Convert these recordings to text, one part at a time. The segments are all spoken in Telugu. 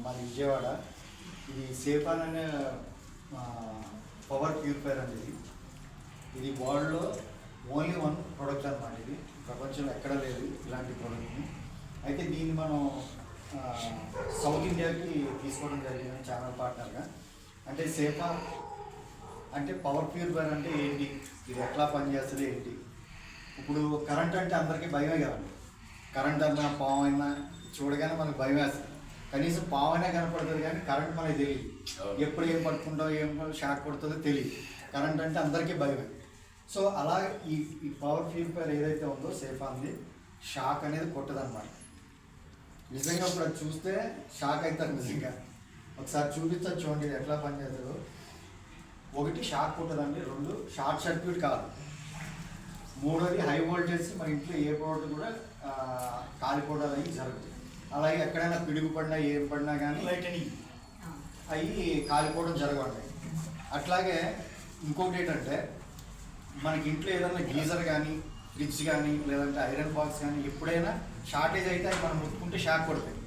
మాది విజయవాడ. ఇది సేఫాన్ అనే పవర్ ప్యూరిఫైర్ అనేది. ఇది వరల్డ్లో ఓన్లీ వన్ ప్రోడక్ట్ అన్నమాట. ఇది ప్రపంచంలో ఎక్కడా లేదు ఇలాంటి ప్రోడక్ట్ని. అయితే దీన్ని మనం సౌత్ ఇండియాకి తీసుకోవడం జరిగింది ఛానల్ పార్ట్నర్గా. అంటే సేఫాన్ అంటే పవర్ ప్యూరిఫైర్ అంటే ఏంటి, ఇది ఎట్లా పనిచేస్తుంది ఏంటి. ఇప్పుడు కరెంట్ అంటే అందరికీ భయమే కదండి. కరెంట్ అన్నా పాము అయినా చూడగానే మనకు భయం వేస్తుంది. కనీసం పాము అయినా కనపడుతుంది కానీ కరెంట్ మనకి తెలియదు. ఎప్పుడు ఏం పట్టుకుంటాం, ఏం షాక్ కొడుతుందో తెలియదు. కరెంట్ అంటే అందరికీ భయమే. సో అలా ఈ పవర్ ప్యూరిఫైర్ ఏదైతే ఉందో సేఫాన్ది షాక్ అనేది కొట్టదన్నమాట. నిజంగా ఇప్పుడు అది చూస్తే షాక్ అవుతారు నిజంగా. ఒకసారి చూపించచ్చు చూడండి ఇది ఎట్లా పనిచేస్తుందో. ఒకటి షాక్ కొట్టదండి, రెండు షార్ట్ సర్క్యూట్ కాదు, మూడోది హై వోల్టేజ్ మన ఇంట్లో ఏ ప్రోడక్ట్ కూడా కాలిపోవడం అనేది జరుగుతుంది. అలాగే ఎక్కడైనా పిడుగు పడినా ఏం పడినా కానీ అవి కాలిపోవడం జరగండి. అట్లాగే ఇంకొకటి ఏంటంటే మనకి ఇంట్లో ఏదైనా గీజర్ కానీ ఫ్రిడ్జ్ కానీ లేదంటే ఐరన్ బాక్స్ కానీ ఎప్పుడైనా షార్టేజ్ అయితే మనం ముట్టుకుంటే షాక్ కొడతాయి,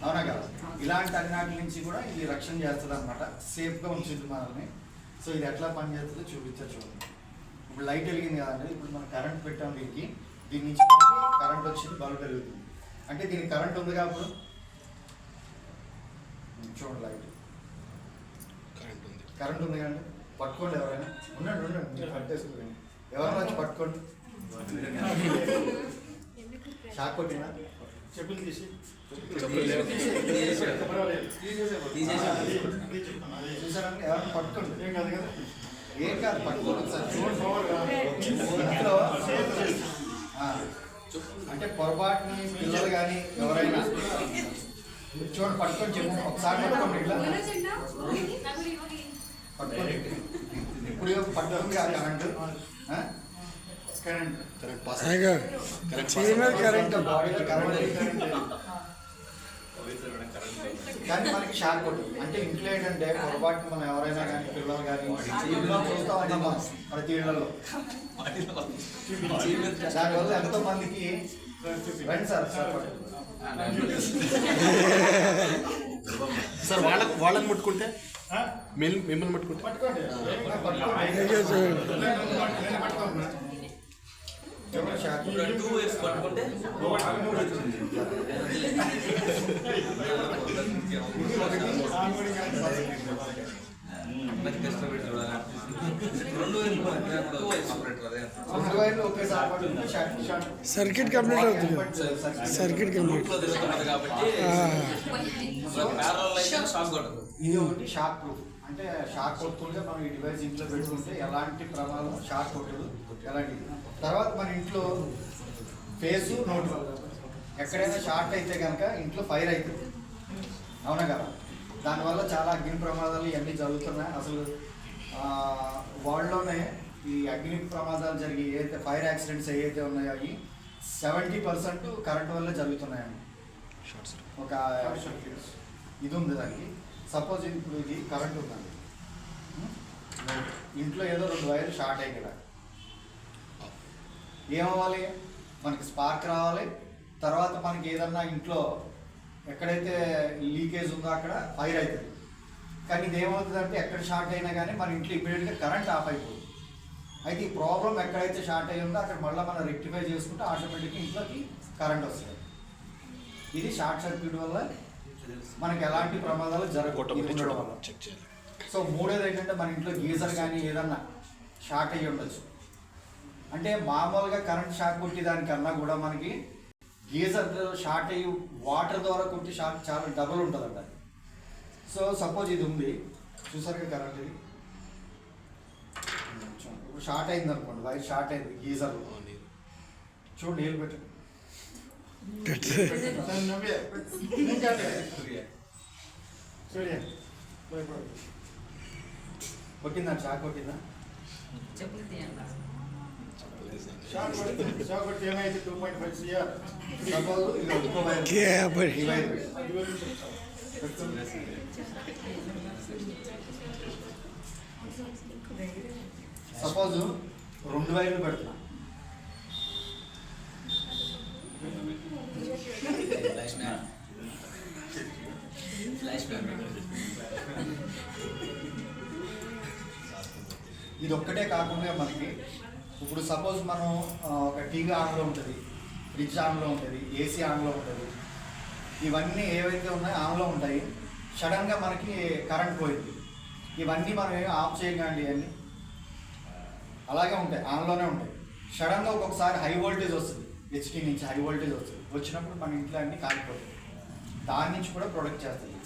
అవునా కదా. ఇలాంటి అన్నిటి నుంచి కూడా ఇది రక్షణ చేస్తుంది అనమాట, సేఫ్గా ఉంచుతుంది మనల్ని. సో ఇది ఎట్లా పనిచేస్తుందో చూపించచ్చు చూడండి. ఇప్పుడు లైట్ వెలిగింది కదండి, ఇప్పుడు మనం కరెంట్ పెట్టాం దీనికి, దీని నుంచి కరెంట్ వచ్చింది, బల్బ్ వెలుగుతుంది. అంటే దీనికి కరెంట్ ఉంది కాబట్టి చూడండి లైట్ కరెంట్ ఉంది కానీ పట్టుకోండి. ఎవరైనా ఉండండి మీరు పట్టేసుకోండి, ఎవరైనా వచ్చి పట్టుకోండి. షాక్ కొట్టినా చెప్పులు తీసి చూసారండి, ఎవరైనా పట్టుకోండి. ఏం కాదు కదా, ఏం కాదు పట్టుకోండి సార్. ఇంట్లో అంటే పొరపాటుని పిల్లలు కానీ ఎవరైనా చూడండి పట్టుకొని చెప్పు, ఒకసారి పట్టుకోండి ఇట్లా పట్టుకోండి. ఇప్పుడు పట్టుకుంది ఆ కరెంట్ బాడీలో కరెంట్ కానీ మనకి షాక్ కొట్టింది. అంటే ఇంట్లో ఏంటంటే పొరపాటు మనం ఎవరైనా కానీ పిల్లలు కానీ చూస్తూ ఉన్నాం మనం ప్రతి ఇళ్లలో. దానివల్ల ఎంతో మందికి రండి సార్ సార్ వాళ్ళని ముట్టుకుంటే మిమ్మల్ని ముట్టుకుంటే పట్టుకోండి. సర్క్యూట్ కంప్లీట్ అవుతుంది. సర్క్యూట్ కంప్లీట్ ఇది ఒకటి షాక్ ప్రూఫ్. అంటే షాక్ కొట్టుకుంటే మనం ఈ డివైస్ ఇంట్లో పెట్టుకుంటే ఎలాంటి ప్రమాదం షాక్ కొట్టదు ఎలాంటిది. తర్వాత మన ఇంట్లో ఫేసు నోటు ఎక్కడైనా షార్ట్ అయితే కనుక ఇంట్లో ఫైర్ అవుతుంది, అవునా కదా. దానివల్ల చాలా అగ్ని ప్రమాదాలు ఇవన్నీ జరుగుతున్నాయి. అసలు వరల్డ్లోనే ఈ అగ్ని ప్రమాదాలు జరిగి ఏదైతే ఫైర్ యాక్సిడెంట్స్ ఏవైతే ఉన్నాయో అవి 70% కరెంట్ వల్లే జరుగుతున్నాయండి. ఒక ఇది ఉంది దానికి. సపోజ్ ఇప్పుడు ఇది కరెంట్ ఉందండి, ఇంట్లో ఏదో 2 వైర్లు షార్ట్ అయ్యి కదా, ఏమవ్వాలి, మనకి స్పార్క్ రావాలి. తర్వాత మనకి ఏదన్నా ఇంట్లో ఎక్కడైతే లీకేజ్ ఉందో అక్కడ ఫైర్ అవుతుంది. కానీ ఇది ఏమవుతుందంటే ఎక్కడ షార్ట్ అయినా కానీ మన ఇంట్లో ఇమీడియట్గా కరెంట్ ఆఫ్ అయిపోతుంది. అయితే ఈ ప్రాబ్లం ఎక్కడైతే షార్ట్ అయ్యి ఉందో అక్కడ మళ్ళీ మనం రెక్టిఫై చేసుకుంటే ఆటోమేటిక్గా ఇంట్లోకి కరెంట్ వస్తుంది. ఇది షార్ట్ సర్క్యూట్ వల్ల మనకి ఎలాంటి ప్రమాదాలు జరగకూడదు వల్ల. సో మూడోది ఏంటంటే మన ఇంట్లో గీజర్ కానీ ఏదన్నా షార్ట్ అయ్యి ఉండొచ్చు. అంటే మామూలుగా కరెంట్ షాక్ కొట్టేదానికన్నా కూడా మనకి గీజర్ షార్ట్ అయ్యి వాటర్ ద్వారా కొట్టి షాక్ చాలా డబుల్ ఉంటుందంట. సో సపోజ్ ఇది ఉంది చూసారు కదా కరెంట్, ఇది ఇప్పుడు షార్ట్ అయింది అనుకోండి, వైర్ షార్ట్ అయింది గీజర్ చూడండి, నీళ్ళు పెట్టండి. కొట్టిందా షాక్ కొట్టిందా? ఏమైతే 2.5 CR సపోజ్ 2 వైర్లు పెడుతున్నా, ఇది ఒక్కటే కాకుండా మనకి ఇప్పుడు సపోజ్ మనం ఒక టీవీ ఆన్లో ఉంటుంది, ఫ్రిడ్జ్ ఆన్లో ఉంటుంది, ఏసీ ఆన్లో ఉంటుంది, ఇవన్నీ ఏవైతే ఉన్నాయో ఆన్లో ఉంటాయి. సడన్గా మనకి కరెంట్ పోయింది, ఇవన్నీ మనం ఏమి ఆఫ్ చేయకండి అన్నీ అలాగే ఉంటాయి, ఆన్లోనే ఉంటాయి. సడన్గా ఒక్కొక్కసారి హై వోల్టేజ్ వస్తుంది, హెచ్టీ నుంచి హై వోల్టేజ్ వస్తుంది, వచ్చినప్పుడు మన ఇంట్లో అన్నీ కాలిపోతాయి. దాని నుంచి కూడా ప్రొటెక్ట్ చేస్తుంది.